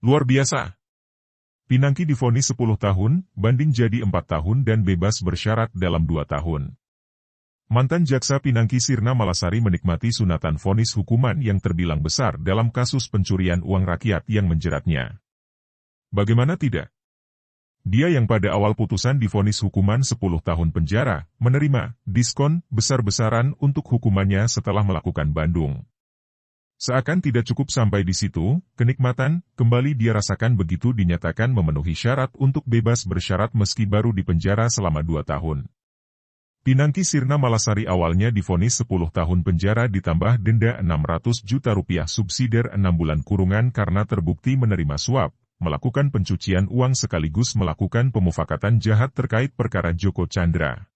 Luar biasa. Pinangki divonis 10 tahun, banding jadi 4 tahun dan bebas bersyarat dalam 2 tahun. Mantan jaksa Pinangki Sirna Malasari menikmati sunatan vonis hukuman yang terbilang besar dalam kasus pencurian uang rakyat yang menjeratnya. Bagaimana tidak? Dia yang pada awal putusan divonis hukuman 10 tahun penjara, menerima diskon besar-besaran untuk hukumannya setelah melakukan bandung. Seakan tidak cukup sampai di situ, kenikmatan kembali dia rasakan begitu dinyatakan memenuhi syarat untuk bebas bersyarat meski baru di penjara selama 2 tahun. Pinangki Sirna Malasari awalnya divonis 10 tahun penjara ditambah denda 600 juta rupiah subsidiar 6 bulan kurungan karena terbukti menerima suap, melakukan pencucian uang sekaligus melakukan pemufakatan jahat terkait perkara Joko Chandra.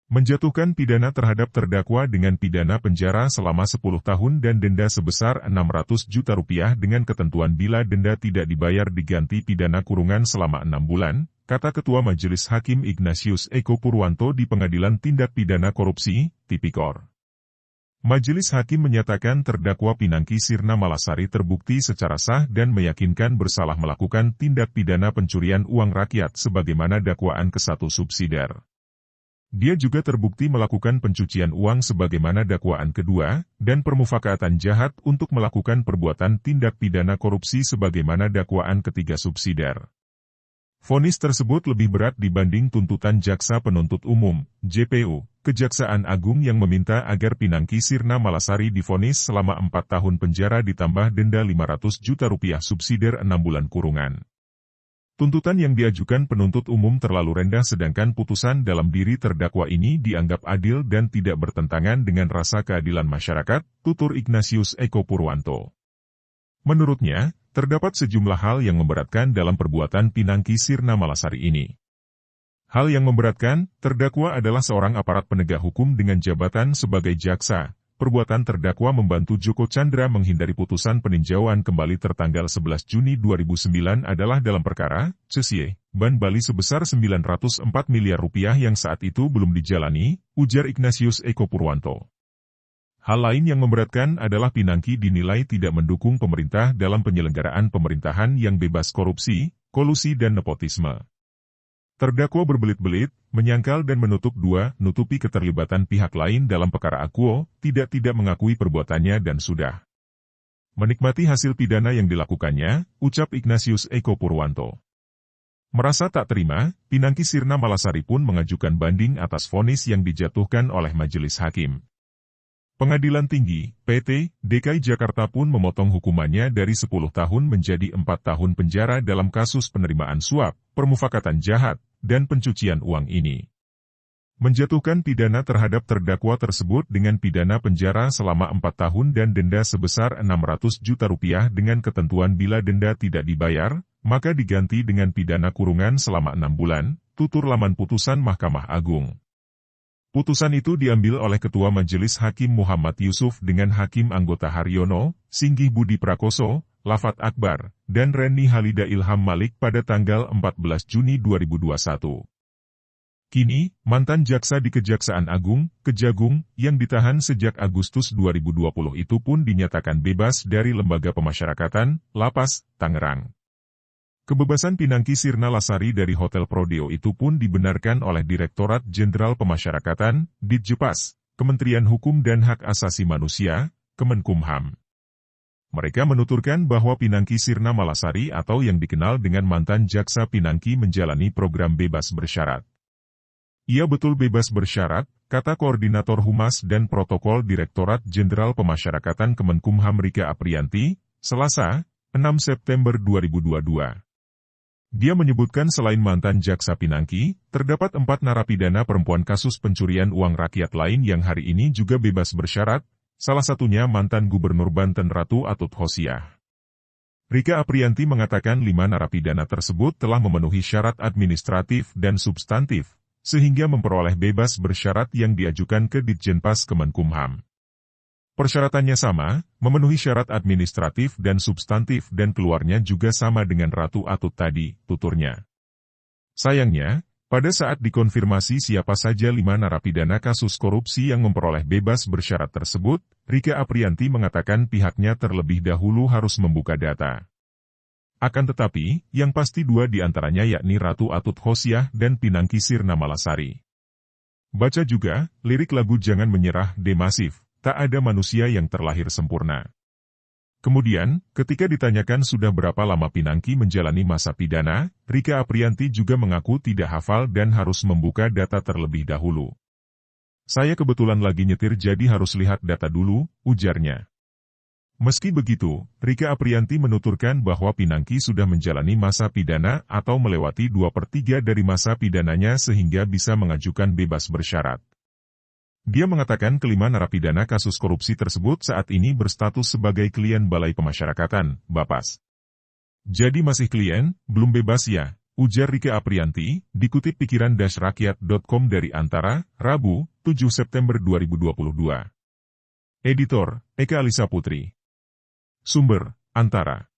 Menjatuhkan pidana terhadap terdakwa dengan pidana penjara selama 10 tahun dan denda sebesar 600 juta rupiah dengan ketentuan bila denda tidak dibayar diganti pidana kurungan selama 6 bulan, kata Ketua Majelis Hakim Ignatius Eko Purwanto di Pengadilan Tindak Pidana Korupsi, Tipikor. Majelis Hakim menyatakan terdakwa Pinangki Sirna Malasari terbukti secara sah dan meyakinkan bersalah melakukan tindak pidana pencurian uang rakyat sebagaimana dakwaan ke-1 subsidiar. Dia juga terbukti melakukan pencucian uang sebagaimana dakwaan kedua, dan permufakatan jahat untuk melakukan perbuatan tindak pidana korupsi sebagaimana dakwaan ketiga subsidiar. Vonis tersebut lebih berat dibanding tuntutan Jaksa Penuntut Umum, JPU, Kejaksaan Agung yang meminta agar Pinangki Sirna Malasari divonis selama 4 tahun penjara ditambah denda 500 juta rupiah subsidiar 6 bulan kurungan. Tuntutan yang diajukan penuntut umum terlalu rendah sedangkan putusan dalam diri terdakwa ini dianggap adil dan tidak bertentangan dengan rasa keadilan masyarakat, tutur Ignatius Eko Purwanto. Menurutnya, terdapat sejumlah hal yang memberatkan dalam perbuatan Pinangki Sirna Malasari ini. Hal yang memberatkan, terdakwa adalah seorang aparat penegak hukum dengan jabatan sebagai jaksa. Perbuatan terdakwa membantu Joko Chandra menghindari putusan peninjauan kembali tertanggal 11 Juni 2009 adalah dalam perkara Cesie, Ban Bali sebesar 904 miliar rupiah yang saat itu belum dijalani, ujar Ignatius Eko Purwanto. Hal lain yang memberatkan adalah Pinangki dinilai tidak mendukung pemerintah dalam penyelenggaraan pemerintahan yang bebas korupsi, kolusi dan nepotisme. Terdakwa berbelit-belit, menyangkal dan nutupi keterlibatan pihak lain dalam perkara akuo, tidak mengakui perbuatannya dan sudah menikmati hasil pidana yang dilakukannya, ucap Ignatius Eko Purwanto. Merasa tak terima, Pinangki Sirna Malasari pun mengajukan banding atas vonis yang dijatuhkan oleh Majelis Hakim. Pengadilan Tinggi, PT, DKI Jakarta pun memotong hukumannya dari 10 tahun menjadi 4 tahun penjara dalam kasus penerimaan suap, permufakatan jahat, dan pencucian uang ini. Menjatuhkan pidana terhadap terdakwa tersebut dengan pidana penjara selama 4 tahun dan denda sebesar 600 juta rupiah dengan ketentuan bila denda tidak dibayar, maka diganti dengan pidana kurungan selama 6 bulan, tutur laman putusan Mahkamah Agung. Putusan itu diambil oleh Ketua Majelis Hakim Muhammad Yusuf dengan Hakim Anggota Haryono, Singgih Budi Prakoso, Lafat Akbar, dan Reni Halida Ilham Malik pada tanggal 14 Juni 2021. Kini, mantan jaksa di Kejaksaan Agung, Kejagung, yang ditahan sejak Agustus 2020 itu pun dinyatakan bebas dari Lembaga Pemasyarakatan, Lapas, Tangerang. Kebebasan Pinangki Sirna Malasari dari Hotel Prodeo itu pun dibenarkan oleh Direktorat Jenderal Pemasyarakatan, Ditjepas, Kementerian Hukum dan Hak Asasi Manusia, Kemenkumham. Mereka menuturkan bahwa Pinangki Sirna Malasari atau yang dikenal dengan mantan jaksa Pinangki menjalani program bebas bersyarat. Ia betul bebas bersyarat, kata Koordinator Humas dan Protokol Direktorat Jenderal Pemasyarakatan Kemenkumham Rika Aprianti, Selasa, 6 September 2022. Dia menyebutkan selain mantan jaksa Pinangki, terdapat 4 narapidana perempuan kasus pencurian uang rakyat lain yang hari ini juga bebas bersyarat, salah satunya mantan Gubernur Banten Ratu Atut Hosiah. Rika Aprianti mengatakan 5 narapidana tersebut telah memenuhi syarat administratif dan substantif, sehingga memperoleh bebas bersyarat yang diajukan ke Ditjenpas Kemenkumham. Persyaratannya sama, memenuhi syarat administratif dan substantif dan keluarnya juga sama dengan Ratu Atut tadi, tuturnya. Sayangnya, pada saat dikonfirmasi siapa saja 5 narapidana kasus korupsi yang memperoleh bebas bersyarat tersebut, Rika Aprianti mengatakan pihaknya terlebih dahulu harus membuka data. Akan tetapi, yang pasti dua di antaranya yakni Ratu Atut Khosyah dan Pinangki Sirna Malasari. Baca juga, lirik lagu Jangan Menyerah De Masif, tak ada manusia yang terlahir sempurna. Kemudian, ketika ditanyakan sudah berapa lama Pinangki menjalani masa pidana, Rika Aprianti juga mengaku tidak hafal dan harus membuka data terlebih dahulu. Saya kebetulan lagi nyetir jadi harus lihat data dulu, ujarnya. Meski begitu, Rika Aprianti menuturkan bahwa Pinangki sudah menjalani masa pidana atau melewati 2/3 dari masa pidananya sehingga bisa mengajukan bebas bersyarat. Dia mengatakan kelima narapidana kasus korupsi tersebut saat ini berstatus sebagai klien Balai Pemasyarakatan, Bapas. Jadi masih klien, belum bebas ya, ujar Rika Aprianti, dikutip pikiran-rakyat.com dari Antara, Rabu, 7 September 2022. Editor, Eka Alisa Putri. Sumber, Antara.